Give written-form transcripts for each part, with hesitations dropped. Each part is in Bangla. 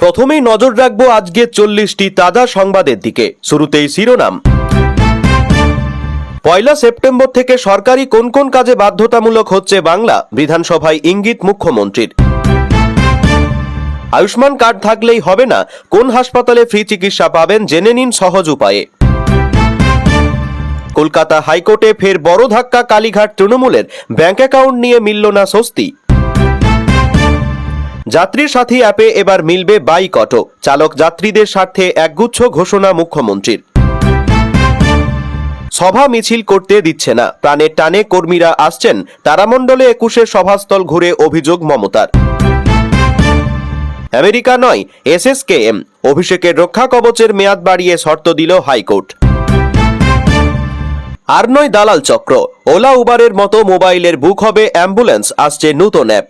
প্রথমেই নজর রাখবো আজকে 40টি তাজা সংবাদের দিকে। শুরুতেই শিরোনাম। পয়লা সেপ্টেম্বর থেকে সরকারি কোন কোন কাজে বাধ্যতামূলক হচ্ছে বাংলা, বিধানসভায় ইঙ্গিত মুখ্যমন্ত্রীর। আয়ুষ্মান কার্ড থাকলেই হবে না, কোন হাসপাতালে ফ্রি চিকিৎসা পাবেন জেনে নিন সহজ উপায়ে। কলকাতা হাইকোর্টে ফের বড় ধাক্কা, কালীঘাট তৃণমূলের ব্যাংক অ্যাকাউন্ট নিয়ে মিলল না স্বস্তি। যাত্রী সাথী অ্যাপে এবার মিলবে বাইক অটো, চালক যাত্রীদের স্বার্থে একগুচ্ছ ঘোষণা মুখ্যমন্ত্রীর। সভা মিছিল করতে দিচ্ছে না, প্রাণের টানে কর্মীরা আসছেন, তারামণ্ডলে 21 সভাস্থল ঘুরে অভিযোগ মমতার। আমেরিকা নয় SSKM, অভিষেকের রক্ষা কবচের মেয়াদ বাড়িয়ে শর্ত দিল হাইকোর্ট। আর নয় দালাল চক্র, ওলা উবারের মতো মোবাইলের বুক হবে অ্যাম্বুলেন্স, আসছে নতুন অ্যাপ।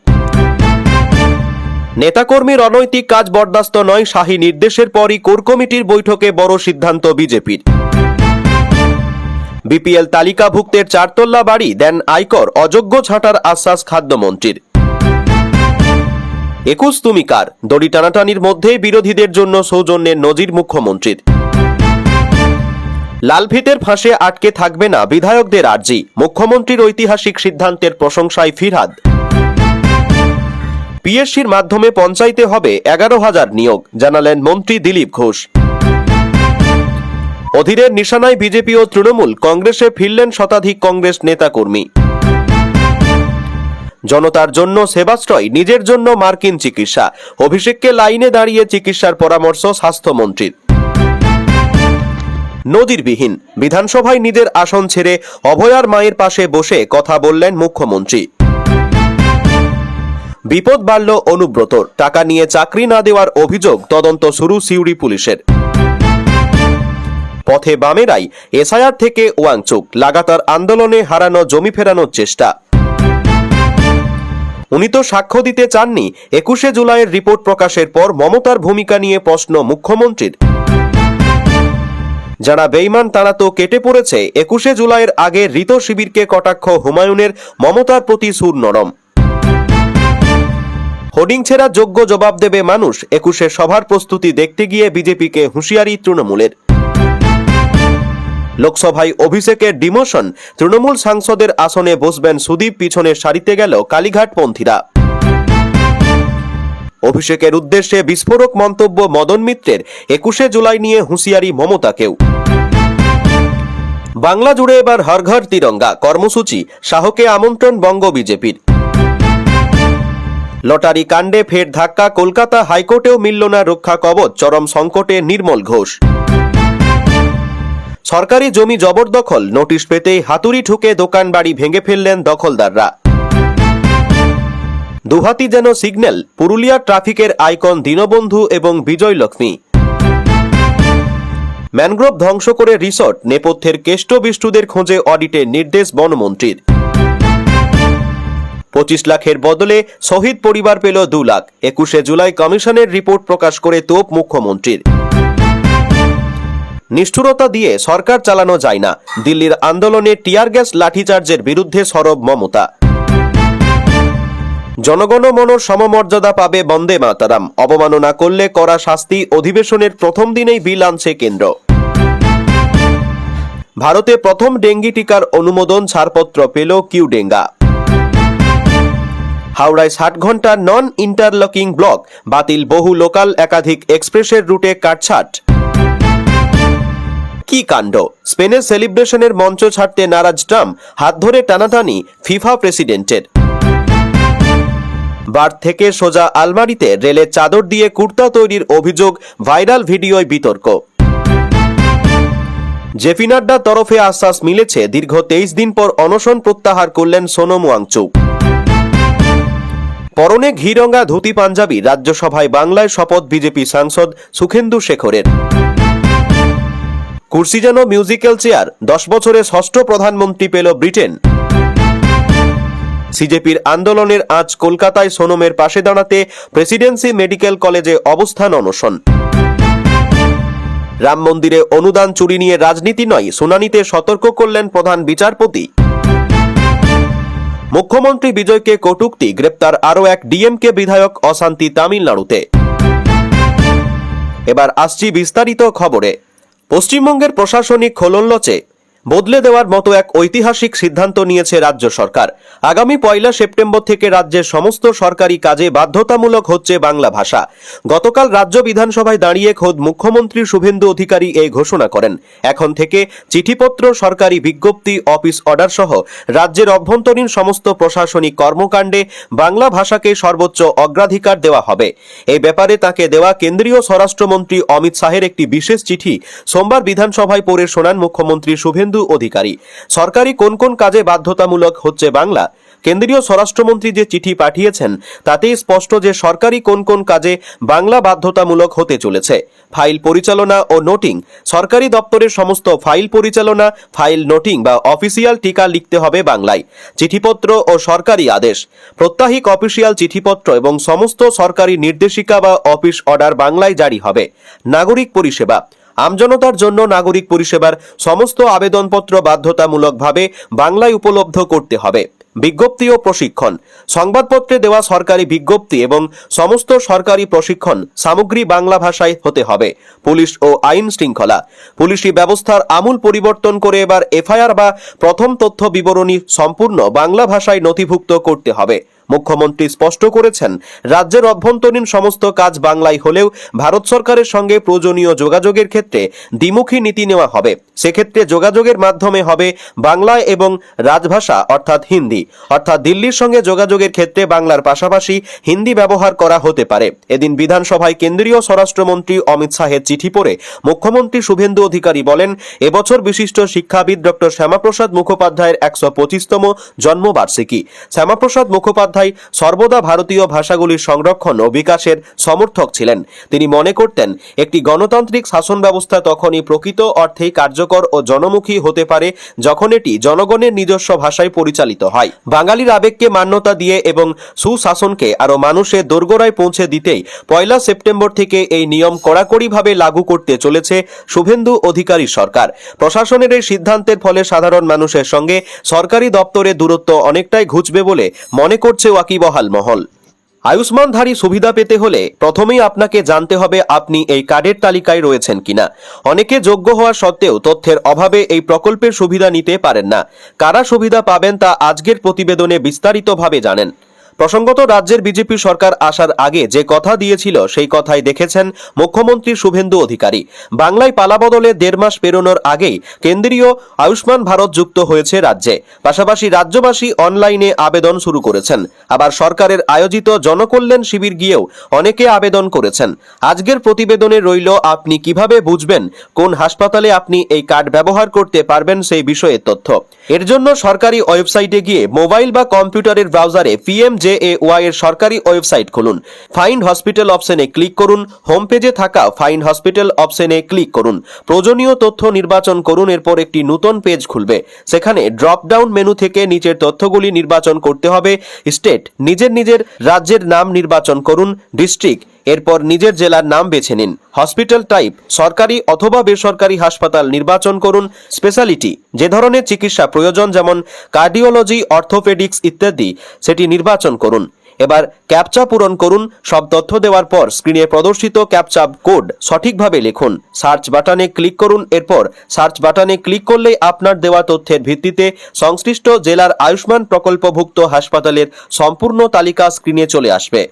নেতাকর্মীর অনৈতিক কাজ বরদাস্ত নয়, শাহী নির্দেশের পরই কোর কমিটির বৈঠকে বড় সিদ্ধান্ত বিজেপির। বিপিএল তালিকাভুক্তের 4 তল্লা বাড়ি দেন আয়কর, অযোগ্য ছাঁটার আশ্বাস খাদ্যমন্ত্রীর। 21 তুমি কার, দড়ি টানাটানির মধ্যেই বিরোধীদের জন্য সৌজন্যের নজির মুখ্যমন্ত্রীর। লালফিতের ফাঁসে আটকে থাকবে না বিধায়কদের আর্জি, মুখ্যমন্ত্রীর ঐতিহাসিক সিদ্ধান্তের প্রশংসায় ফিরহাদ। পিএসসির মাধ্যমে পঞ্চায়েতে হবে 11,000 নিয়োগ, জানালেন মন্ত্রী দিলীপ ঘোষ। অধীরের নিশানায় বিজেপি ও তৃণমূল, কংগ্রেসে ফিরলেন শতাধিক কংগ্রেস নেতাকর্মী। জনতার জন্য সেবাশ্রয়, নিজের জন্য মার্কিন চিকিৎসা, অভিষেককে লাইনে দাঁড়িয়ে চিকিৎসার পরামর্শ স্বাস্থ্যমন্ত্রীর। নজিরবিহীন, বিধানসভায় নিজের আসন ছেড়ে অভয়ার মায়ের পাশে বসে কথা বললেন মুখ্যমন্ত্রী। বিপদ বাড়ল অনুব্রতর, টাকা নিয়ে চাকরি না দেওয়ার অভিযোগ, তদন্ত শুরু সিউড়ি পুলিশের। পথে বামেরাই, এসআইআর থেকে ওয়াংচুক, লাগাতার আন্দোলনে হারানো জমি ফেরানোর চেষ্টা। উনি তো সাক্ষ্য দিতে চাননি, 21 জুলাইয়ের রিপোর্ট প্রকাশের পর মমতার ভূমিকা নিয়ে প্রশ্ন মুখ্যমন্ত্রীর। যারা বেঈমান তারা তো কেটে পড়েছে, 21 জুলাইয়ের আগে ঋত শিবিরকে কটাক্ষ হুমায়ুনের, মমতার প্রতি সুর নরম। হোর্ডিং ছেড়া যোগ্য জবাব দেবে মানুষ, 21 সভার প্রস্তুতি দেখতে গিয়ে বিজেপিকে হুঁশিয়ারি তৃণমূলের। লোকসভায় অভিষেকের ডিমোশন, তৃণমূল সাংসদের আসনে বসবেন সুদীপ, পিছনে সারিতে গেল কালীঘাট পন্থীরা। অভিষেকের উদ্দেশ্যে বিস্ফোরক মন্তব্য মদন মিত্রের, 21 জুলাই নিয়ে হুঁশিয়ারি মমতাকেও। বাংলা জুড়ে এবার হর ঘর তিরঙ্গা কর্মসূচি, শাহকে আমন্ত্রণ বঙ্গ বিজেপির। লটারি কাণ্ডে ফের ধাক্কা, কলকাতা হাইকোর্টেও মিলল না রক্ষা কবচ, চরম সংকটে নির্মল ঘোষ। সরকারি জমি জবরদখল, নোটিশ পেতেই হাতুড়ি ঠুকে দোকান বাড়ি ভেঙে ফেললেন দখলদাররা। দুহাতি যেন সিগন্যাল, পুরুলিয়ার ট্রাফিকের আইকন দীনবন্ধু এবং বিজয় লক্ষ্মী। ম্যানগ্রোভ ধ্বংস করে রিসর্ট, নেপথ্যের কেষ্ট বিষ্টুদের খোঁজে অডিটের নির্দেশ বনমন্ত্রীর। 25 লাখের বদলে শহীদ পরিবার পেল 2 লাখ, 21 জুলাই কমিশনের রিপোর্ট প্রকাশ করে তোপ মুখ্যমন্ত্রীর। নিষ্ঠুরতা দিয়ে সরকার চালানো যায় না, দিল্লির আন্দোলনে টিয়ার গ্যাস লাঠিচার্জের বিরুদ্ধে সরব মমতা। জনগণমন সমমর্যাদা পাবে বন্দে মাতারাম, অবমাননা করলে কড়া শাস্তি, অধিবেশনের প্রথম দিনেই বিল আনছে কেন্দ্র। ভারতে প্রথম ডেঙ্গি টিকার অনুমোদন, ছাড়পত্র পেল কিউডেঙ্গা। হাওড়ায় 60 ঘন্টা নন ইন্টারলকিং ব্লক, বাতিল বহু লোকাল, একাধিক এক্সপ্রেসের রুটে কাটছাট। কি কাণ্ড, স্পেনের সেলিব্রেশনের মঞ্চ ছাড়তে নারাজ ট্রাম্প, হাত ধরে টানাটানি ফিফা প্রেসিডেন্টের। বার্থ থেকে সোজা আলমারিতে রেলের চাদর দিয়ে কুর্তা তৈরির অভিযোগ, ভাইরাল ভিডিওয় বিতর্ক। জেপি নাড্ডার তরফে আশ্বাস মিলেছে, দীর্ঘ 23 দিন পর অনশন প্রত্যাহার করলেন সোনম ওয়াংচুক। পরনে ঘিরঙ্গা ধুতি পাঞ্জাবি, রাজ্যসভায় বাংলায় শপথ বিজেপি সাংসদ সুখেন্দু শেখরের। কুর্সি যেন মিউজিক্যাল চেয়ার, 10 বছরে 6ষ্ঠ প্রধানমন্ত্রী পেল ব্রিটেন। সিজেপির আন্দোলনের আজ কলকাতায় সোনমের পাশে দাঁড়াতে প্রেসিডেন্সি মেডিকেল কলেজে অবস্থান অনশন। রাম মন্দিরে অনুদান চুরি নিয়ে রাজনীতি নয়, শুনানিতে সতর্ক করলেন প্রধান বিচারপতি। মুখ্যমন্ত্রী বিজয়কে কটূক্তি, গ্রেপ্তার আরও এক ডিএমকে বিধায়ক, অশান্তি তামিলনাড়ুতে। এবার আসছি বিস্তারিত খবরে। পশ্চিমবঙ্গের প্রশাসনিক খোলনলচে বদলে দেওয়ার মতো এক ঐতিহাসিক সিদ্ধান্ত নিয়েছে রাজ্য সরকার। আগামী 1 সেপ্টেম্বর থেকে রাজ্যের সমস্ত সরকারি কাজে বাধ্যতামূলক হচ্ছে বাংলা ভাষা। গতকাল রাজ্য বিধানসভায় দাঁড়িয়ে খোদ মুখ্যমন্ত্রী শুভেন্দু অধিকারী এই ঘোষণা করেন। এখন থেকে চিঠিপত্র, সরকারি বিজ্ঞপ্তি, অফিস অর্ডার সহ রাজ্যের অভ্যন্তরীণ সমস্ত প্রশাসনিক কর্মকাণ্ডে বাংলা ভাষাকে সর্বোচ্চ অগ্রাধিকার দেওয়া হবে। এই ব্যাপারে তাকে দেওয়া কেন্দ্রীয় স্বরাষ্ট্রমন্ত্রী অমিত শাহের একটি বিশেষ চিঠি সোমবার বিধানসভায় পড়ে শোনান মুখ্যমন্ত্রী শুভেন্দু অধিকারী। সরকারি কোন কোন কাজে বাধ্যতামূলক হচ্ছে বাংলা? কেন্দ্রীয় স্বরাষ্ট্রমন্ত্রী যে চিঠি পাঠিয়েছেন তাতেই স্পষ্ট যে সরকারি কোন কোন কাজে বাংলা বাধ্যতামূলক হতে চলেছে। ফাইল পরিচালনা ও নোটিং, সরকারি দপ্তরের সমস্ত ফাইল পরিচালনা, ফাইল নোটিং বা অফিসিয়াল টিকা লিখতে হবে বাংলায়। চিঠিপত্র ও সরকারি আদেশ, প্রত্যাহিক অফিসিয়াল চিঠিপত্র এবং সমস্ত সরকারি নির্দেশিকা বা অফিস অর্ডার বাংলায় জারি হবে। নাগরিক পরিষেবা, আমজনতার জন্য নাগরিক পরিষেবার সমস্ত আবেদনপত্র বাধ্যতামূলকভাবে বাংলায় উপলব্ধ করতে হবে। বিজ্ঞপ্তি ও প্রশিক্ষণ, সংবাদপত্রে দেওয়া সরকারি বিজ্ঞপ্তি এবং সমস্ত সরকারি প্রশিক্ষণ সামগ্রী বাংলা ভাষায় হতে হবে। পুলিশ ও আইন শৃঙ্খলা, পুলিশি ব্যবস্থার আমূল পরিবর্তন করে এবার এফআইআর বা প্রথম তথ্য বিবরণী সম্পূর্ণ বাংলা ভাষায় নথিভুক্ত করতে হবে। মুখ্যমন্ত্রী স্পষ্ট করেছেন, রাজ্যের অভ্যন্তরীণ সমস্ত কাজ বাংলায় হলেও ভারত সরকারের সঙ্গে প্রয়োজনীয় যোগাযোগের ক্ষেত্রে দ্বিমুখী নীতি নেওয়া হবে। সেক্ষেত্রে যোগাযোগের মাধ্যমে হবে বাংলায় এবং রাজভাষা অর্থাৎ হিন্দি, অর্থাৎ দিল্লির সঙ্গে যোগাযোগের ক্ষেত্রে বাংলার পাশাপাশি হিন্দি ব্যবহার করা হতে পারে। এদিন বিধানসভায় কেন্দ্রীয় স্বরাষ্ট্রমন্ত্রী অমিত শাহের চিঠি পড়ে মুখ্যমন্ত্রী শুভেন্দু অধিকারী বলেন, এবছর বিশিষ্ট শিক্ষাবিদ ডক্টর শ্যামাপ্রসাদ মুখোপাধ্যায়ের 125তম জন্মবার্ষিকী। শ্যামাপ্রসাদ মুখোপাধ্যায় সর্বদা ভারতীয় ভাষাগুলির সংরক্ষণ ও বিকাশের সমর্থক ছিলেন। তিনি মনে করতেন, একটি গণতান্ত্রিক শাসন ব্যবস্থা তখনই প্রকৃত অর্থে কার্যকর ও জনমুখী হতে পারে যখন এটি জনগণের নিজস্ব ভাষায় পরিচালিত হয়। বাঙালির আবেগকে মান্যতা দিয়ে এবং সুশাসনকে আরও মানুষের দোরগোড়ায় পৌঁছে দিতেই 1 সেপ্টেম্বর থেকে এই নিয়ম কড়াকড়িভাবে লাগু করতে চলেছে শুভেন্দু অধিকারী সরকার। প্রশাসনের এই সিদ্ধান্তের ফলে সাধারণ মানুষের সঙ্গে সরকারি দপ্তরের দূরত্ব অনেকটাই ঘুচবে বলে মনে করছে ওয়াকিবহাল মহল। আয়ুষ্মানধারী সুবিধা পেতে হলে প্রথমেই আপনাকে জানতে হবে আপনি এই কার্ডের তালিকায় রয়েছেন কিনা। অনেকে যোগ্য হওয়া সত্ত্বেও তথ্যের অভাবে এই প্রকল্পের সুবিধা নিতে পারেন না। কারা সুবিধা পাবেন তা আজকের প্রতিবেদনে বিস্তারিতভাবে জানেন। প্রসঙ্গত, রাজ্যের বিজেপি সরকার আসার আগে যে কথা দিয়েছিল সেই কথাই দেখেছেন মুখ্যমন্ত্রী শুভেন্দু অধিকারী। বাংলায় পালাবদলে 1.5 মাস পেরোনোর আগেই কেন্দ্রীয় আয়ুষ্মান ভারত যুক্ত হয়েছে রাজ্যে। পাশাপাশি রাজ্যবাসী অনলাইনে আবেদন শুরু করেছেন। আবার সরকারের আয়োজিত জনকল্যাণ শিবির গিয়েও অনেকে আবেদন করেছেন। আজকের প্রতিবেদনে রইল আপনি কিভাবে বুঝবেন কোন হাসপাতালে আপনি এই কার্ড ব্যবহার করতে পারবেন সেই বিষয়ে তথ্য। এর জন্য সরকারি ওয়েবসাইটে গিয়ে মোবাইল বা কম্পিউটারের ব্রাউজারে PMJAY এর সরকারি ওয়েবসাইট খুলুন। ফাইন্ড হসপিটাল অপশনে ক্লিক করুন। হোম পেজে থাকা ফাইন্ড হসপিটাল অপশনে ক্লিক করুন। প্রয়োজনীয় তথ্য নির্বাচন করুন। এরপর একটি নতুন পেজ খুলবে। সেখানে ড্রপ ডাউন মেনু থেকে নিচের তথ্যগুলি নির্বাচন করতে হবে। স্টেট, নিজের রাজ্যের নাম নির্বাচন করুন। ডিস্ট্রিক্ট, এরপর নিজের জেলার নাম বেছে নিন। হসপিটাল টাইপ, সরকারি অথবা বেসরকারি হাসপাতাল নির্বাচন করুন। স্পেশালিটি, যে ধরনের চিকিৎসা প্রয়োজন যেমন কার্ডিওলজি, অর্থোপেডিক্স ইত্যাদি সেটি নির্বাচন করুন। এবার ক্যাপচা পূরণ করুন। সব তথ্য দেওয়ার পর স্ক্রিনে প্রদর্শিত ক্যাপচা কোড সঠিকভাবে লিখুন। সার্চ বাটনে ক্লিক করুন। এরপর সার্চ বাটনে ক্লিক করলেই আপনার দেওয়া তথ্যের ভিত্তিতে সংশ্লিষ্ট জেলার আয়ুষ্মান প্রকল্পভুক্ত হাসপাতালের সম্পূর্ণ তালিকা স্ক্রিনে চলে আসবে।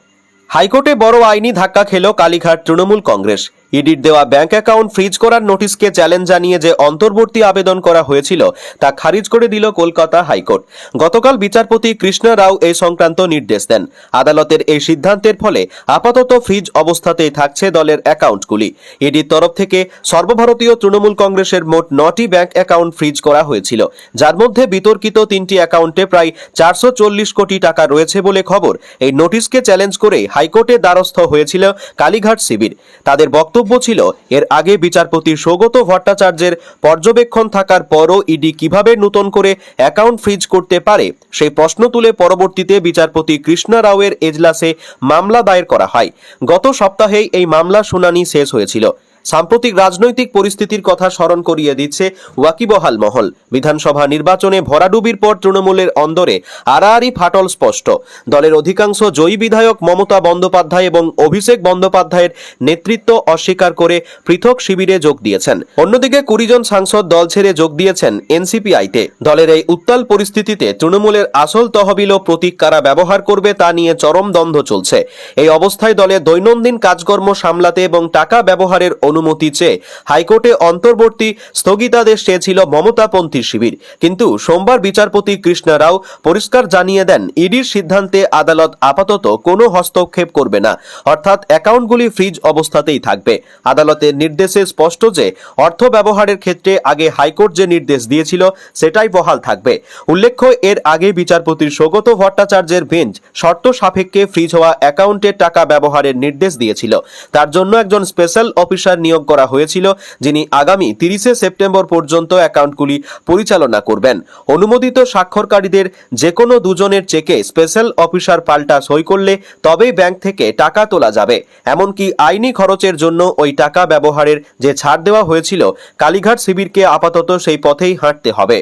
হাইকোর্টে বড় আইনি ধাক্কা খেল কালীঘাট তৃণমূল কংগ্রেস। ইডির দেওয়া ব্যাংক অ্যাকাউন্ট ফ্রিজ করার নোটিশকে চ্যালেঞ্জ জানিয়ে যে অন্তর্বর্তী আবেদন করা হয়েছিল তা খারিজ করে দিল কলকাতা হাইকোর্ট। গতকাল বিচারপতি কৃষ্ণা রাও এই সংক্রান্ত নির্দেশ দেন। আদালতের এই সিদ্ধান্তের ফলে আপাতত ফ্রিজ অবস্থাতেই থাকছে দলের অ্যাকাউন্টগুলি। ইডির তরফ থেকে সর্বভারতীয় তৃণমূল কংগ্রেসের মোট 9টি ব্যাংক অ্যাকাউন্ট ফ্রিজ করা হয়েছিল, যার মধ্যে বিতর্কিত 3টি অ্যাকাউন্টে প্রায় 440 কোটি টাকা রয়েছে বলে খবর। এই নোটিশকে চ্যালেঞ্জ করে হাইকোর্টে দ্বারস্থ হয়েছিল কালীঘাট শিবির। তাদের বক্তব্য ছিল, এর আগে বিচারপতি সৌগত ভট্টাচার্যের পর্যবেক্ষণ থাকার পরও ইডি কিভাবে নতুন করে অ্যাকাউন্ট ফ্রিজ করতে পারে সেই প্রশ্ন তুলে পরবর্তীতে বিচারপতি কৃষ্ণা রাওয়ের এজলাসে মামলা দায়ের করা হয়। গত সপ্তাহেই এই মামলা শুনানি শেষ হয়েছিল। সাম্প্রতিক রাজনৈতিক পরিস্থিতির কথা স্মরণ করিয়ে দিচ্ছে ওয়াকিবহাল মহল। বিধানসভা নির্বাচনে ভরাডুবির পর তৃণমূলের অন্দরে আড়াআড়ি ফাটল স্পষ্ট। দলের অধিকাংশ জয়ী বিধায়ক মমতা বন্দ্যোপাধ্যায় এবং অভিষেক বন্দ্যোপাধ্যায়ের নেতৃত্ব অস্বীকার করে পৃথক শিবিরে যোগ দিয়েছেন। অন্যদিকে 20 জন সাংসদ দল ছেড়ে যোগ দিয়েছেন এনসিপিআইতে। দলের এই উত্তাল পরিস্থিতিতে তৃণমূলের আসল তহবিল ও প্রতীক কারা ব্যবহার করবে তা নিয়ে চরম দ্বন্দ্ব চলছে। এই অবস্থায় দলের দৈনন্দিন কাজকর্ম সামলাতে এবং টাকা ব্যবহারের অনুমতি চেয়ে হাইকোর্টে অন্তর্বর্তী স্থগিতাদেশ চেয়েছিল মমতাপন্থী শিবির। কিন্তু সোমবার বিচারপতি কৃষ্ণা রাও পরিষ্কার জানিয়ে দেন, ইডির সিদ্ধান্তে আদালত আপাতত কোনো হস্তক্ষেপ করবে না, অর্থাৎ অ্যাকাউন্টগুলি ফ্রিজ অবস্থাতেই থাকবে। আদালতের নির্দেশে স্পষ্ট যে অর্থ ব্যবহারের ক্ষেত্রে আগে হাইকোর্ট যে নির্দেশ দিয়েছিল সেটাই বহাল থাকবে। উল্লেখ্য, এর আগে বিচারপতি সৌগত ভট্টাচার্যের বেঞ্চ শর্ত সাপেক্ষে ফ্রিজ হওয়া অ্যাকাউন্টে টাকা ব্যবহারের নির্দেশ দিয়েছিল। তার জন্য একজন স্পেশাল অফিসার নিয়োগ করা হয়েছিল, যিনি আগামী 30 সেপ্টেম্বর পর্যন্ত অ্যাকাউন্টগুলি পরিচালনা করবেন। অনুমোদিত স্বাক্ষরকারীদের যে কোনো দুজনের চেকে স্পেশাল অফিসার পাল্টা সই করলে তবেই ব্যাংক থেকে টাকা তোলা যাবে। এমনকি আইনি খরচের জন্য ওই টাকা ব্যবহারের যে ছাড় দেওয়া হয়েছিল, কালীঘাট শিবিরকে আপাতত সেই পথেই হাঁটতে হবে।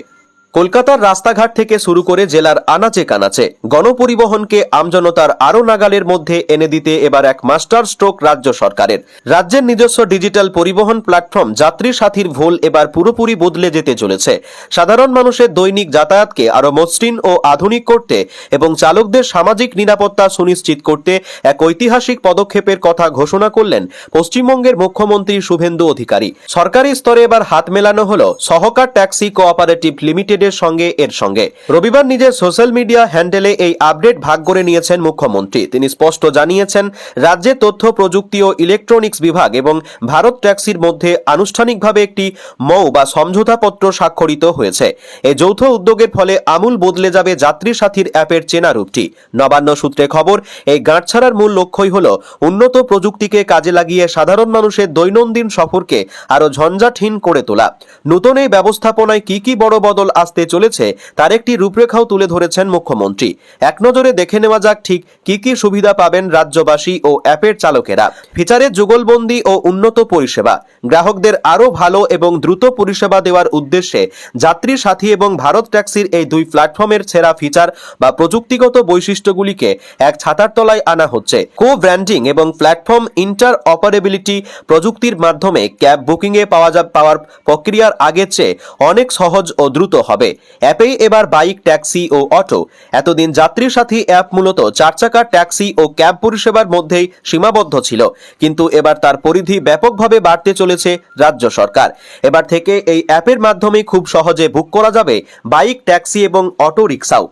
কলকাতার রাস্তাঘাট থেকে শুরু করে জেলার আনাচে কানাচে গণপরিবহনকে আমজনতার আরো নাগালের মধ্যে এনে দিতে এবার এক মাস্টার স্ট্রোক রাজ্য সরকারের। রাজ্যের নিজস্ব ডিজিটাল পরিবহন প্ল্যাটফর্ম যাত্রী সাথীর ভোল এবার পুরোপুরি বদলে যেতে চলেছে। সাধারণ মানুষের দৈনিক যাতায়াতকে আরো মসৃণ ও আধুনিক করতে এবং চালকদের সামাজিক নিরাপত্তা সুনিশ্চিত করতে এক ঐতিহাসিক পদক্ষেপের কথা ঘোষণা করলেন পশ্চিমবঙ্গের মুখ্যমন্ত্রী শুভেন্দু অধিকারী। সরকারি স্তরে এবার হাত মেলানো হলো সহকার ট্যাক্সি কোঅপারেটিভ লিমিটেড এর সঙ্গে। রবিবার নিজের সোশ্যাল মিডিয়া হ্যান্ডেলে এই আপডেট ভাগ করে নিয়েছেন মুখ্যমন্ত্রী। তিনি স্পষ্ট জানিয়েছেন, রাজ্যের তথ্য প্রযুক্তি ও ইলেকট্রনিক্স বিভাগ এবং ভারত ট্যাক্সির মধ্যে আনুষ্ঠানিকভাবে একটি মৌ বা সমঝোতাপত্র স্বাক্ষরিত হয়েছে। এই যৌথ উদ্যোগের ফলে আমূল বদলে যাবে যাত্রী সাথীর অ্যাপের চেনা রূপটি। নবান্ন সূত্রে খবর, এই গাঁটছাড়ার মূল লক্ষ্যই হল উন্নত প্রযুক্তিকে কাজে লাগিয়ে সাধারণ মানুষের দৈনন্দিন সফরকে আরো ঝঞ্ঝাটহীন করে তোলা। নতুন এই ব্যবস্থাপনায় কি বড় বদল আসতে চলেছে তার একটি রূপরেখাও তুলে ধরেছেন মুখ্যমন্ত্রী। এক নজরে দেখে নেওয়া যাক ঠিক কি সুবিধা পাবেন রাজ্যবাসী ও অ্যাপের চালকেরা। ফিচারের যুগলবন্দি ও উন্নত পরিষেবা। গ্রাহকদের আরো ভালো এবং দ্রুত পরিষেবা দেওয়ার উদ্দেশ্যে যাত্রী সাথী এবং ভারত ট্যাক্সির এই দুই প্ল্যাটফর্মের সেরা ফিচার বা প্রযুক্তিগত বৈশিষ্ট্যগুলিকে এক ছাতার তলায় আনা হচ্ছে। কো ব্র্যান্ডিং এবং প্ল্যাটফর্ম ইন্টার অপারেবিলিটি প্রযুক্তির মাধ্যমে ক্যাব বুকিং এ পাওয়ার প্রক্রিয়ার আগের চেয়ে অনেক সহজ ও দ্রুত হবে। অ্যাপেই এবার বাইক, ট্যাক্সি ও অটো। এতদিন যাত্রী সাথী অ্যাপ মূলত 4 চাকার ট্যাক্সি ও ক্যাব পরিষেবার মধ্যেই সীমাবদ্ধ ছিল, কিন্তু এবার তার পরিধি ব্যাপকভাবে বাড়তে চলেছে রাজ্য সরকার। এবার থেকে এই অ্যাপের মাধ্যমে খুব সহজে বুক করা যাবে বাইক, ট্যাক্সি এবং অটো রিক্সাও।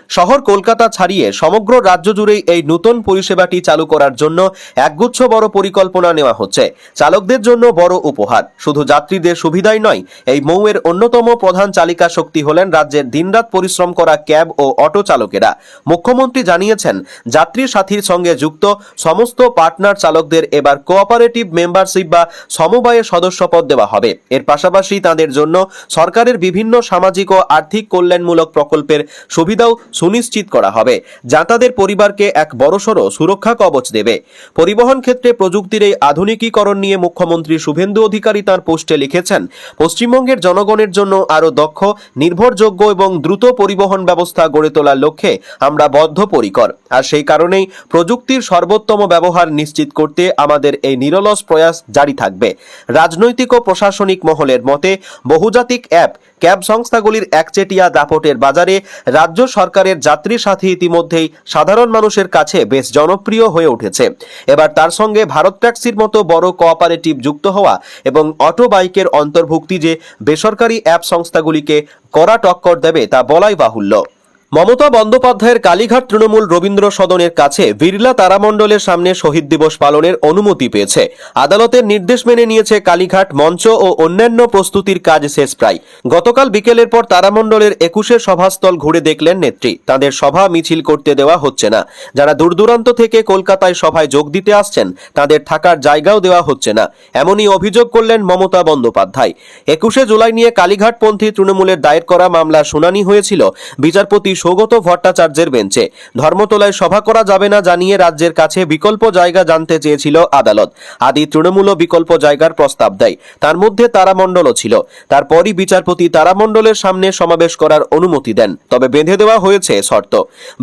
শহর কলকাতা ছাড়িয়ে সমগ্র রাজ্য জুড়েই এই নতুন পরিষেবাটি চালু করার জন্য একগুচ্ছ বড় পরিকল্পনা নেওয়া হচ্ছে। চালকদের জন্য বড় উপহার। শুধু যাত্রীদের সুবিধাই নয়, এই মৌয়ের অন্যতম প্রধান চালিকা শক্তি হলেন রাজ্যের দিনরাত পরিশ্রম করা ক্যাব ও অটো চালকেরা। মুখ্যমন্ত্রী জানিয়েছেন, যাত্রী সাথীর সঙ্গে যুক্ত সমস্ত পার্টনার চালকদের এবার কোঅপারেটিভ মেম্বারশিপ বা সমবায়ে সদস্যপদ দেওয়া হবে। এর পাশাপাশি তাদের জন্য সরকারের বিভিন্ন সামাজিক ও আর্থিক কল্যাণমূলক প্রকল্পের সুবিধাও সুনিশ্চিত করা হবে, যা তাদের পরিবারকে এক বড়সড় সুরক্ষা কবচ দেবে। পরিবহন ক্ষেত্রে প্রযুক্তির এই আধুনিকীকরণ নিয়ে মুখ্যমন্ত্রী শুভেন্দু অধিকারী তার পোস্টে লিখেছেন, পশ্চিমবঙ্গের জনগণের জন্য আরো দক্ষ, নির্ভরযোগ্য এবং দ্রুত পরিবহন ব্যবস্থা গড়ে তোলার লক্ষ্যে আমরা বদ্ধপরিকর। আর সেই কারণেই প্রযুক্তির সর্বোত্তম ব্যবহার নিশ্চিত করতে আমাদের এই নিরলস প্রয়াস জারি থাকবে। রাজনৈতিক ও প্রশাসনিক মহলের মতে, বহুজাতিক অ্যাপ ক্যাব সংস্থাগুলির একচেটিয়া দাপটের বাজারে রাজ্য সরকারের যাত্রী সাথী ইতিমধ্যেই সাধারণ মানুষের কাছে বেশ জনপ্রিয় হয়ে উঠেছে। এবার তার সঙ্গে ভারত ট্যাক্সির মতো বড় কোঅপারেটিভ যুক্ত হওয়া এবং অটো বাইকের অন্তর্ভুক্তি যে বেসরকারি অ্যাপ সংস্থাগুলিকে কড়া টক্কর দেবে তা বলাই বাহুল্য। মমতা বন্দ্যোপাধ্যায়ের কালীঘাট তৃণমূল রবীন্দ্র সদনের কাছে বিড়লা তারামণ্ডলের সামনে শহীদ দিবস পালনের অনুমতি পেয়েছে। আদালতের নির্দেশ মেনে নিয়েছে কালীঘাট। মঞ্চ ও অন্যান্য প্রস্তুতির কাজ শেষ প্রায়। গতকাল বিকেলের পর তারামণ্ডলের 21 সভাস্থল ঘুরে দেখলেন নেত্রী। তাদের সভা মিছিল করতে দেওয়া হচ্ছে না। যারা দূরদূরান্ত থেকে কলকাতায় সভায় যোগ দিতে আসছেন তাদের থাকার জায়গাও দেওয়া হচ্ছে না, এমনই অভিযোগ করলেন মমতা বন্দ্যোপাধ্যায়। 21 জুলাই নিয়ে কালীঘাটপন্থী তৃণমূলের দায়ের করা মামলার শুনানি হয়েছিল বিচারপতি সৌগত ভট্টাচার্যের বেঞ্চে। ধর্মতলায় সভা করা যাবে না জানিয়ে রাজ্যের কাছে বিকল্প জায়গা জানতে চেয়েছিল আদালত। আদি তৃণমূলও বিকল্প জায়গার প্রস্তাব দেয়, তার মধ্যে তারামণ্ডলও ছিল। তারপরই বিচারপতি তারামণ্ডলের সামনে সমাবেশ করার অনুমতি দেন, তবে বেঁধে দেওয়া হয়েছে শর্ত।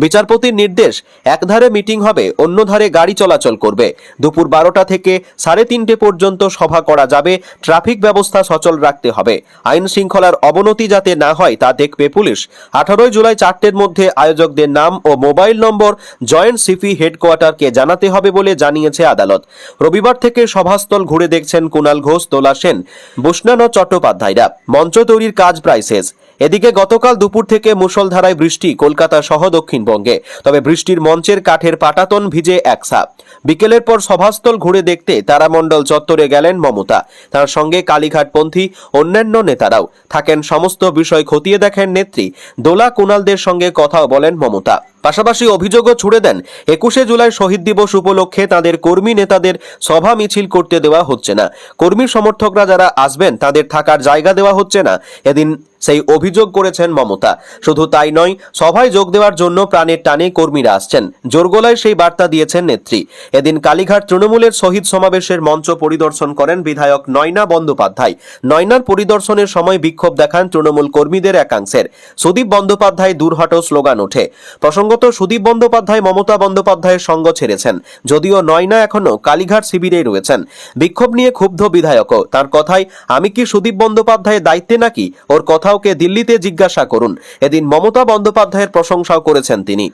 বিচারপতির নির্দেশ, একধারে মিটিং হবে, অন্য ধারে গাড়ি চলাচল করবে। দুপুর 12টা থেকে 3:30 পর্যন্ত সভা করা যাবে। ট্রাফিক ব্যবস্থা সচল রাখতে হবে। আইন শৃঙ্খলার অবনতি যাতে না হয় তা দেখবে পুলিশ। 18 জুলাই 4টের মধ্যে আয়োজকদের নাম ও মোবাইল নম্বর জয়েন্ট সিপি হেডকোয়ার্টারকে জানাতে হবে বলে জানিয়েছে আদালত। রবিবার থেকে সভাস্থল ঘুরে দেখছেন কুণাল ঘোষ, তোলা সেন, বুসনান চট্টোপাধ্যায়রা। মঞ্চ তৈরির কাজ প্রায় শেষ। এদিকে গতকাল দুপুর থেকে মুষলধারায় বৃষ্টি কলকাতা সহ দক্ষিণবঙ্গে, তবে বৃষ্টির মঞ্চের কাঠের পাটাতন ভিজে একসা। বিকেলের পর সভাস্থল ঘুরে দেখতে তারামণ্ডল চত্বরে গেলেন মমতা। তার সঙ্গে কালীঘাটপন্থী অন্যান্য নেতারাও থাকেন। সমস্ত বিষয় খতিয়ে দেখেন নেত্রী। দোলা কুণালদের সঙ্গে কথাও বলেন মমতা। পাশাপাশি অভিযোগও ছুড়ে দেন 21শে জুলাই শহীদ দিবস উপলক্ষে তাদের কর্মী নেতাদের সভা মিছিল করতে দেওয়া হচ্ছে না। কর্মী সমর্থকরা যারা আসবেন তাদের থাকার জায়গা দেওয়া হচ্ছে না, এদিন সেই অভিযোগ করেছেন মমতা। শুধু তাই নয়, সভায় যোগ দেওয়ার জন্য প্রাণের টানে কর্মীরা আসছেন, জোরগলায় সেই বার্তা দিয়েছেন নেত্রী। এদিন কালীঘাট তৃণমূলের শহীদ সমাবেশের মঞ্চ পরিদর্শন করেন বিধায়ক নয়না বন্দ্যোপাধ্যায়। নয়নার পরিদর্শনের সময় বিক্ষোভ দেখান তৃণমূল কর্মীদের একাংশের। সুদীপ বন্দ্যোপাধ্যায় দূর হটো স্লোগান ওঠে। প্রসঙ্গত, সুদীপ বন্দ্যোপাধ্যায় মমতা বন্দ্যোপাধ্যায়ের সঙ্গ ছেড়েছেন, যদিও নয়না এখনো কালীঘাট শিবিরেই রয়েছেন। বিক্ষোভ নিয়ে ক্ষুব্ধ বিধায়কও। তার কথায়, আমি কি সুদীপ বন্দ্যোপাধ্যায়ের দায়িত্বে নাকি? ওর কথাওকে দিল্লিতে জিজ্ঞাসা করুন। এদিন মমতা বন্দ্যোপাধ্যায়ের প্রশংসাও করেছেন তিনি।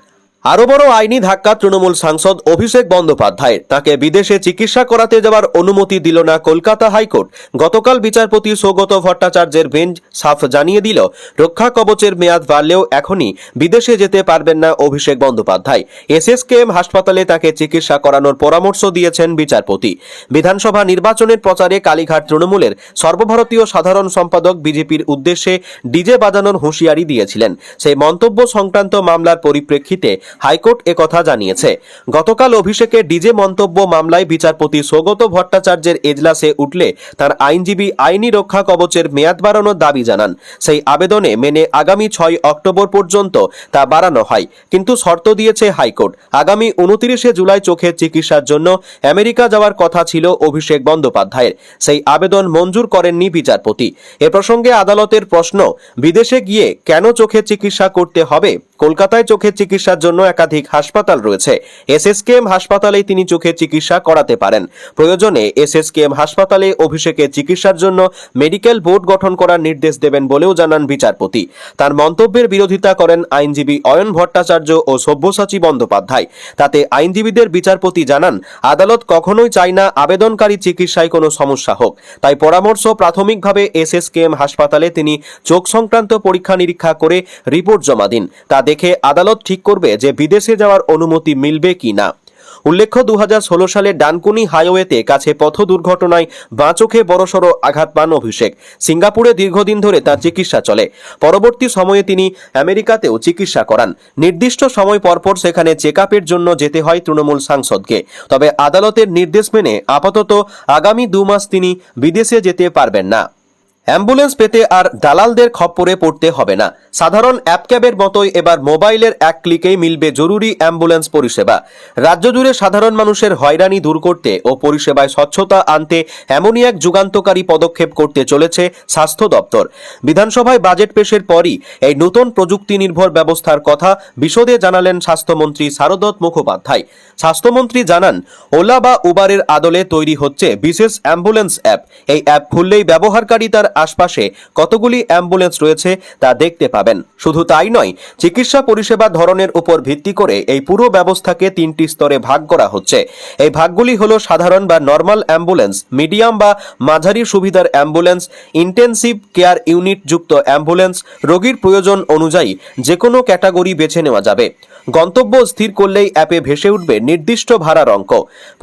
আরো বড় আইনি ধাক্কা তৃণমূল সাংসদ অভিষেক বন্দ্যোপাধ্যায়ের। তাকে বিদেশে চিকিৎসা করাতে যাওয়ার অনুমতি দিল না কলকাতা হাইকোর্ট। গতকাল বিচারপতি সৌগত ভট্টাচার্যের বেঞ্চ সাফ জানিয়ে দিল, রক্ষা কবচের মেয়াদ বাড়লেও এখনই বিদেশে যেতে পারবেন না অভিষেক বন্দ্যোপাধ্যায়। এসএসকেএম হাসপাতালে তাকে চিকিৎসা করানোর পরামর্শ দিয়েছেন বিচারপতি। বিধানসভা নির্বাচনের প্রচারে কালীঘাট তৃণমূলের সর্বভারতীয় সাধারণ সম্পাদক বিজেপির উদ্দেশ্যে ডিজে বাজানোর হুঁশিয়ারি দিয়েছিলেন। সেই মন্তব্য সংক্রান্ত মামলার পরিপ্রেক্ষিতে হাইকোর্ট একথা জানিয়েছে। গতকাল অভিষেকের ডিজে মন্তব্য মামলায় বিচারপতি সৌগত ভট্টাচার্যের এজলাসে উঠলে তার আইনজীবী আইনি রক্ষা কবচের মেয়াদ বাড়ানোর দাবি জানান। সেই আবেদনে মেনে আগামী 6 অক্টোবর পর্যন্ত তা বাড়ানো হয়, কিন্তু শর্ত দিয়েছে হাইকোর্ট। আগামী 29শে জুলাই চোখের চিকিৎসার জন্য আমেরিকা যাওয়ার কথা ছিল অভিষেক বন্দ্যোপাধ্যায়ের। সেই আবেদন মঞ্জুর করেননি বিচারপতি। এ প্রসঙ্গে আদালতের প্রশ্ন, বিদেশে গিয়ে কেন চোখের চিকিৎসা করতে হবে? কলকাতায় চোখের চিকিৎসার জন্য একাধিক হাসপাতাল রয়েছে। এসএসকেএম হাসপাতালেই তিনি চোখের চিকিৎসা করাতে পারেন। প্রয়োজনে এসএসকেএম হাসপাতালে অভিষেকের চিকিৎসার জন্য মেডিকেল বোর্ড গঠন করার নির্দেশ দেবেন বলেও জানান বিচারপতি। তার মন্তব্যের বিরোধিতা করেন আইনজীবী অয়ন ভট্টাচার্য ও সব্যসাচী বন্দ্যোপাধ্যায়। তাতে আইনজীবীদের বিচারপতি জানান, আদালত কখনোই চায় না আবেদনকারী চিকিৎসায় কোনো সমস্যা হোক। তাই পরামর্শ, প্রাথমিকভাবে এসএসকেএম হাসপাতালে তিনি চোখ সংক্রান্ত পরীক্ষা নিরীক্ষা করে রিপোর্ট জমা দিন। তা দেখে আদালত ঠিক করবে যে বিদেশে যাওয়ার অনুমতি মিলবে কি না। উল্লেখ্য, 2016 সালে ডানকুনি হাইওয়েতে কাছে পথ দুর্ঘটনায় বাঁ চোখে বড়সড় আঘাত পান অভিষেক। সিঙ্গাপুরে দীর্ঘদিন ধরে তার চিকিৎসা চলে। পরবর্তী সময়ে তিনি আমেরিকাতেও চিকিৎসা করান। নির্দিষ্ট সময় পরপর সেখানে চেকআপের জন্য যেতে হয় তৃণমূল সাংসদকে। তবে আদালতের নির্দেশ মেনে আপাতত আগামী 2 মাস তিনি বিদেশে যেতে পারবেন না। অ্যাম্বুলেন্স পেতে আর দালালদের খপ্পরে পড়তে হবে না। সাধারণ অ্যাপ ক্যাবের মতোই এবার মোবাইলের এক ক্লিকেই মিলবে জরুরি অ্যাম্বুলেন্স পরিষেবা। রাজ্য জুড়ে সাধারণ মানুষের হয়রানি দূর করতে ও পরিষেবায় স্বচ্ছতা আনতে এমনই এক যুগান্তকারী পদক্ষেপ করতে চলেছে স্বাস্থ্য দপ্তর। বিধানসভায় বাজেট পেশের পরই এই নতুন প্রযুক্তি নির্ভর ব্যবস্থার কথা বিশদে জানালেন স্বাস্থ্যমন্ত্রী শারদত্ত মুখোপাধ্যায়। স্বাস্থ্যমন্ত্রী জানান, ওলা বা উবারের আদলে তৈরি হচ্ছে বিশেষ অ্যাম্বুলেন্স অ্যাপ। এই অ্যাপ খুললেই ব্যবহারকারী তার আশপাশে কতগুলি অ্যাম্বুলেন্স রয়েছে তা দেখতে পাবেন। শুধু তাই নয়, চিকিৎসা পরিষেবা ধরনের উপর ভিত্তি করে এই পুরো ব্যবস্থাকে 3টি স্তরে ভাগ করা হচ্ছে। এই ভাগগুলি হলো সাধারণ বা নর্মাল অ্যাম্বুলেন্স, মিডিয়াম বা মাঝারি সুবিধার অ্যাম্বুলেন্স, ইন্টেনসিভ কেয়ার ইউনিট যুক্ত অ্যাম্বুলেন্স। রোগীর প্রয়োজন অনুযায়ী যে কোনো ক্যাটাগরি বেছে নেওয়া যাবে। গন্তব্য স্থির করলেই অ্যাপে ভেসে উঠবে নির্দিষ্ট ভাড়ার অঙ্ক।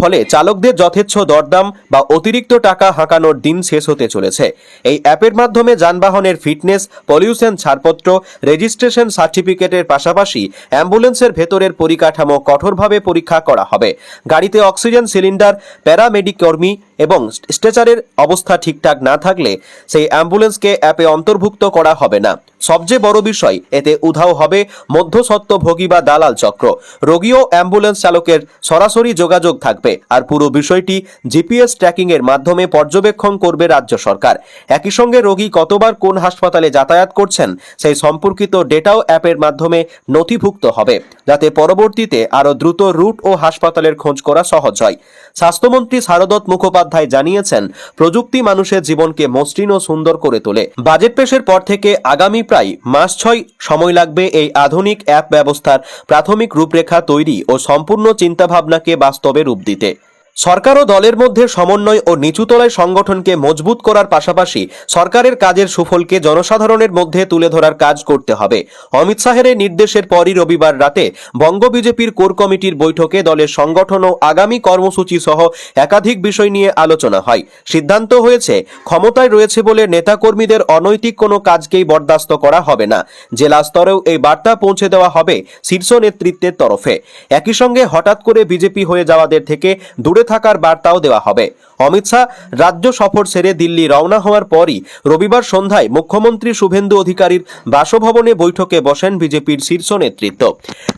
ফলে চালকদের যথেচ্ছ দরদাম বা অতিরিক্ত টাকা হাঁকানোর দিন শেষ হতে চলেছে। এই অ্যাপের মাধ্যমে যানবাহনের ফিটনেস, পলিউশন ছাড়পত্র, রেজিস্ট্রেশন সার্টিফিকেটের পাশাপাশি অ্যাম্বুলেন্সের ভেতরের পরিকাঠামো কঠোরভাবে পরীক্ষা করা হবে। গাড়িতে অক্সিজেন সিলিন্ডার, প্যারামেডিক কর্মী, এবং স্ট্রেচারের অবস্থা ঠিকঠাক না থাকলে সেই অ্যাম্বুলেন্সকে অ্যাপে অন্তর্ভুক্ত করা হবে না। সবচেয়ে বড় বিষয়, এতে উধাও হবে মধ্যস্বত্বভোগী বা দালাল চক্র। রোগী ও অ্যাম্বুলেন্স চালকের সরাসরি যোগাযোগ থাকবে, আর পুরো বিষয়টি জিপিএস ট্র্যাকিং এর মাধ্যমে পর্যবেক্ষণ করবে রাজ্য সরকার। একই সঙ্গে রোগী কতবার কোন হাসপাতালে যাতায়াত করছেন সেই সম্পর্কিত ডেটাও অ্যাপের মাধ্যমে নথিভুক্ত হবে, যাতে পরবর্তীতে আরও দ্রুত রুট ও হাসপাতালের খোঁজ করা সহজ হয়। স্বাস্থ্যমন্ত্রী শারদত্ত মুখোপাধ্যায় জানিয়েছেন, প্রযুক্তি মানুষের জীবনকে মসৃণ ও সুন্দর করে তোলে। বাজেট পেশের পর থেকে আগামী প্রায় মাস 6 সময় লাগবে এই আধুনিক অ্যাপ ব্যবস্থার প্রাথমিক রূপরেখা তৈরি ও সম্পূর্ণ চিন্তাভাবনাকে বাস্তবে রূপ দিতে। সরকার ও দলের মধ্যে সমন্বয় ও নিচুতলায় সংগঠনকে মজবুত করার পাশাপাশি সরকারের কাজের সুফলকে জনসাধারণের মধ্যে তুলে ধরার কাজ করতে হবে। অমিত শাহের নির্দেশের পরই রবিবার রাতে বঙ্গ বিজেপির কোর কমিটির বৈঠকে দলের সংগঠন ও আগামী কর্মসূচি সহ একাধিক বিষয় নিয়ে আলোচনা হয়। সিদ্ধান্ত হয়েছে, ক্ষমতায় রয়েছে বলে নেতাকর্মীদের অনৈতিক কোনো কাজকেই বরদাস্ত করা হবে না। জেলা স্তরেও এই বার্তা পৌঁছে দেওয়া হবে শীর্ষ নেতৃত্বের তরফে। একই সঙ্গে হঠাৎ করে বিজেপি হয়ে যাওয়াদের থেকে দূরে থাকার বার্তাও দেওয়া হবে। অমিত শাহ রাজ্য সফর সেরে দিল্লি রওনা হওয়ার পরই রবিবার সন্ধ্যায় মুখ্যমন্ত্রী শুভেন্দু অধিকারীর বাসভবনে বৈঠকে বসেন বিজেপির শীর্ষ নেতৃত্ব।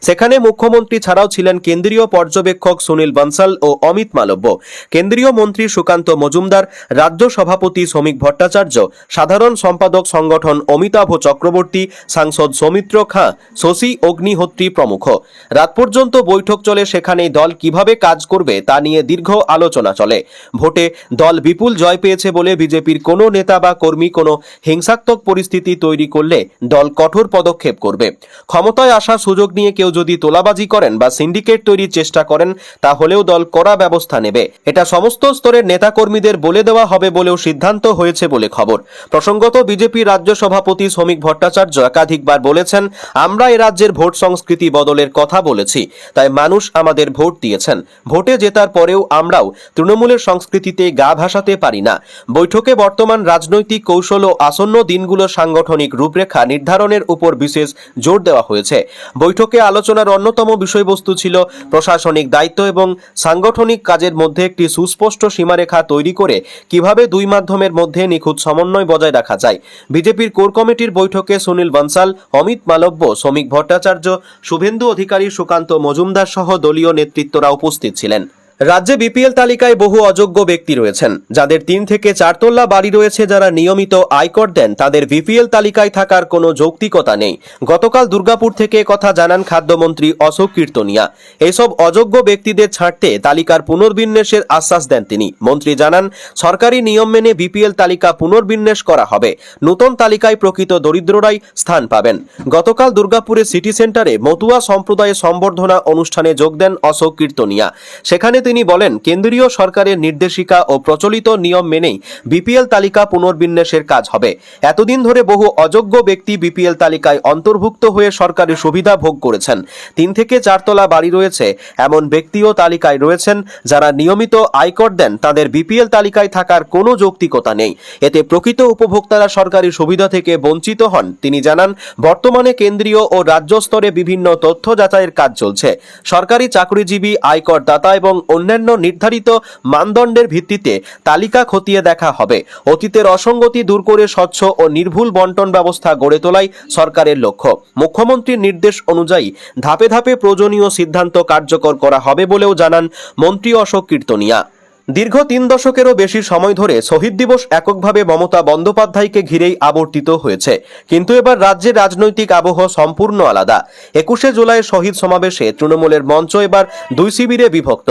সেখানে মুখ্যমন্ত্রী ছাড়াও ছিলেন কেন্দ্রীয় পর্যবেক্ষক সুনীল বনসাল ও অমিত মালব্য, কেন্দ্রীয় মন্ত্রী সুকান্ত মজুমদার, রাজ্য সভাপতি শ্রমিক ভট্টাচার্য, সাধারণ সম্পাদক সংগঠন অমিতাভ চক্রবর্তী, সাংসদ সৌমিত্র খাঁ, শশী অগ্নিহোত্রী প্রমুখ। রাত পর্যন্ত বৈঠক চলে। সেখানেই দল কিভাবে কাজ করবে তা নিয়ে দীর্ঘ আলোচনা চলে। ভোটে দল বিপুল জয় পেয়েছে বলে বিজেপির কোনো নেতা বা কর্মী কোনো হিংসাত্মক পরিস্থিতি তৈরি করলে দল কঠোর পদক্ষেপ করবে। ক্ষমতায় আসার সুযোগ নিয়ে কেউ যদি তোলাবাজি করেন বা সিন্ডিকেট তৈরির চেষ্টা করেন, তাহলেও দল কড়া ব্যবস্থা নেবে। এটা সমস্ত স্তরের নেতাকর্মীদের বলে দেওয়া হবে বলেও সিদ্ধান্ত হয়েছে বলে খবর। প্রসঙ্গত, বিজেপি রাজ্য সভাপতি শ্রমিক ভট্টাচার্য একাধিকবার বলেছেন, আমরা এ রাজ্যের ভোট সংস্কৃতি বদলের কথা বলেছি, তাই মানুষ আমাদের ভোট দিয়েছেন। ভোটে জেতার পরেও আমরাও তৃণমূলের সংস্কৃতিতে গা ভাসাতে পারি না। বৈঠকে বর্তমান রাজনৈতিক কৌশল ও আসন্ন দিনগুলোর সাংগঠনিক রূপরেখা নির্ধারণের উপর বিশেষ জোর দেওয়া হয়েছে। বৈঠকে আলোচনার অন্যতম বিষয়বস্তু ছিল প্রশাসনিক দায়িত্ব এবং সাংগঠনিক কাজের মধ্যে একটি সুস্পষ্ট সীমারেখা তৈরি করে কিভাবে দুই মাধ্যমের মধ্যে নিখুঁত সমন্বয় বজায় রাখা যায়। বিজেপির কোর কমিটির বৈঠকে সুনীল বনসাল, অমিত মালব্য, শ্রমিক ভট্টাচার্য, শুভেন্দু অধিকারী, সুকান্ত মজুমদার সহ দলীয় নেতৃত্বরা উপস্থিত ছিলেন। রাজ্যে বিপিএল তালিকায় বহু অযোগ্য ব্যক্তি রয়েছেন, যাদের 3 থেকে 4 তল্লা বাড়ি রয়েছে। যারা নিয়মিত আয়কর দেন, তাদের বিপিএল তালিকায় থাকার কোনো যৌক্তিকতা নেই। গতকাল দুর্গাপুর থেকে কথা জানান খাদ্যমন্ত্রী অশোক কীর্তনিয়া। এইসব অযোগ্য ব্যক্তিদের ছাড়তে তালিকার পুনর্বিন্যাসের আশ্বাস দেন তিনি। মন্ত্রী জানান, সরকারি নিয়ম মেনে বিপিএল তালিকা পুনর্বিন্যাস করা হবে। নতুন তালিকায় প্রকৃত দরিদ্ররাই স্থান পাবেন। গতকাল দুর্গাপুরে সিটি সেন্টারে মতুয়া সম্প্রদায়ের সম্বর্ধনা অনুষ্ঠানে যোগ দেন অশোক কীর্তনিয়া। সেখানে তিনি বলেন, কেন্দ্রীয় সরকারের নির্দেশিকা ও প্রচলিত নিয়ম মেনেই বিপিএল তালিকা পুনর্বিন্যাসের কাজ হবে। এতদিন ধরে বহু অযোগ্য ব্যক্তি বিপিএল তালিকায় অন্তর্ভুক্ত হয়ে সরকারি সুবিধা ভোগ করেছেন। 3 থেকে 4 তলা বাড়ি রয়েছে এমন ব্যক্তিও তালিকায় রয়েছেন। যারা নিয়মিত আয়কর দেন, তাদের বিপিএল তালিকায় থাকার কোনো যৌক্তিকতা নেই। এতে প্রকৃত উপভোক্তারা সরকারি সুবিধা থেকে বঞ্চিত হন। তিনি জানান, বর্তমানে কেন্দ্রীয় ও রাজ্য স্তরে বিভিন্ন তথ্য যাচাইয়ের কাজ চলছে। সরকারি চাকরিজীবী, আয়কর দাতা এবং অন্যান্য নির্ধারিত মানদণ্ডের ভিত্তিতে তালিকা খতিয়ে দেখা হবে। অতীতের অসঙ্গতি দূর করে স্বচ্ছ ও নির্ভুল বন্টন ব্যবস্থা গড়ে তোলাই সরকারের লক্ষ্য। মুখ্যমন্ত্রীর নির্দেশ অনুযায়ী ধাপে ধাপে প্রয়োজনীয় সিদ্ধান্ত কার্যকর করা হবে বলেও জানান মন্ত্রী অশোক কীর্তনিয়া। দীর্ঘ 3 দশকেরও বেশি সময় ধরে শহীদ দিবস এককভাবে মমতা বন্দ্যোপাধ্যায়কে ঘিরেই আবর্তিত হয়েছে। কিন্তু এবার রাজ্যের রাজনৈতিক আবহ সম্পূর্ণ আলাদা। 21শে জুলাই শহীদ সমাবেশে তৃণমূলের মঞ্চ এবার 2 শিবিরে বিভক্ত।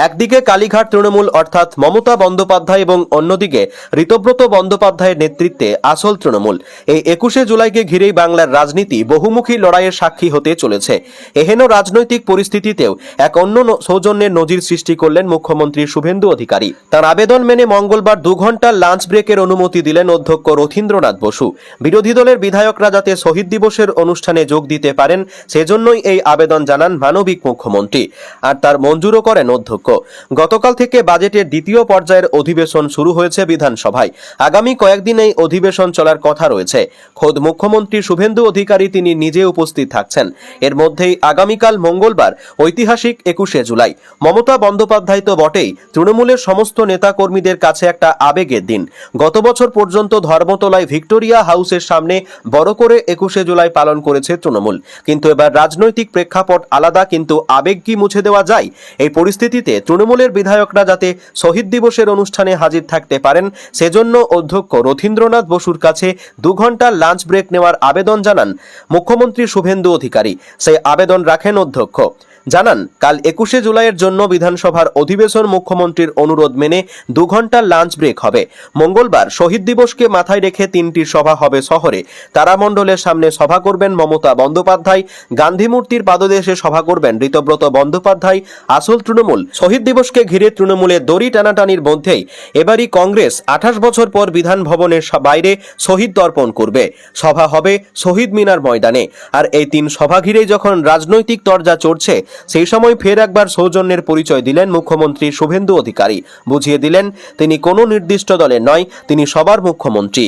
একদিকে কালীঘাট তৃণমূল অর্থাৎ মমতা বন্দ্যোপাধ্যায় এবং অন্যদিকে ঋতব্রত বন্দ্যোপাধ্যায়ের নেতৃত্বে আসল তৃণমূল। এই 21শে জুলাইকে ঘিরেই বাংলার রাজনীতি বহুমুখী লড়াইয়ের সাক্ষী হতে চলেছে। এহেন রাজনৈতিক পরিস্থিতিতেও এক অন্য সৌজন্যের নজির সৃষ্টি করলেন মুখ্যমন্ত্রী শুভেন্দু অধিকারী। তার আবেদন মেনে মঙ্গলবার 2 ঘন্টার লাঞ্চ ব্রেকের অনুমতি দিলেন অধ্যক্ষ রথীন্দ্রনাথ বসু। বিরোধী দলের বিধায়করা যাতে শহীদ দিবসের অনুষ্ঠানে যোগ দিতে পারেন, সেজন্যই এই আবেদন জানান মানবিক মুখ্যমন্ত্রী, আর তার মঞ্জুরও করেন অধ্যক্ষ। গতকাল থেকে বাজেটের দ্বিতীয় পর্যায়ের অধিবেশন শুরু হয়েছে বিধানসভায়। আগামী কয়েকদিন এই অধিবেশন চলার কথা রয়েছে। খোদ মুখ্যমন্ত্রী শুভেন্দু অধিকারী তিনি নিজে উপস্থিত থাকছেন। এর মধ্যেই আগামীকাল মঙ্গলবার ঐতিহাসিক 21শে জুলাই। মমতা বন্দ্যোপাধ্যায় তো বটেই, তৃণমূলের তৃণমূলের সমস্ত নেতাকর্মীদের কাছে একটা আবেগের দিন। গত বছর পর্যন্ত ধর্মতলায় ভিক্টোরিয়া হাউসের সামনে বড় করে 21শে জুলাই পালন করেছে তৃণমূল, কিন্তু এবার রাজনৈতিক প্রেক্ষাপট আলাদা, কিন্তু আবেগ কি মুছে দেওয়া যায়? এই পরিস্থিতিতে তৃণমূলের বিধায়করা যাতে শহীদ দিবসের অনুষ্ঠানে হাজির থাকতে পারেন, সেজন্য অধ্যক্ষ রথীন্দ্রনাথ বসুর কাছে 2 ঘন্টার লাঞ্চ ব্রেক নেওয়ার আবেদন জানান মুখ্যমন্ত্রী শুভেন্দু অধিকারী। সেই আবেদন রাখেন অধ্যক্ষ। জানান, কাল 21শে জুলাইয়ের জন্য বিধানসভার অধিবেশন মুখ্যমন্ত্রীর অনুরোধ মেনে 2 ঘন্টার লাঞ্চ ব্রেক হবে। মঙ্গলবার শহীদ দিবসকে মাথায় রেখে 3টি সভা হবে শহরে। তারামণ্ডলের সামনে সভা করবেন মমতা বন্দ্যোপাধ্যায়, গান্ধী মূর্তির পাদদেশে সভা করবেন ঋতব্রত বন্দ্যোপাধ্যায়। আসল তৃণমূল শহীদ দিবসকে ঘিরে তৃণমূলের দড়ি টানাটানির মধ্যেই এবারই কংগ্রেস 28 বছর পর বিধান ভবনের বাইরে শহীদ তর্পণ করবে। সভা হবে শহীদ মিনার ময়দানে। আর এই 3 সভা ঘিরেই যখন রাজনৈতিক তরজা চড়ছে, সেই সময় ফের একবার সৌজন্যের পরিচয় দিলেন মুখ্যমন্ত্রী শুভেন্দু অধিকারী। বুঝিয়ে দিলেন তিনি কোনো নির্দিষ্ট দলের নয়, তিনি সবার মুখ্যমন্ত্রী।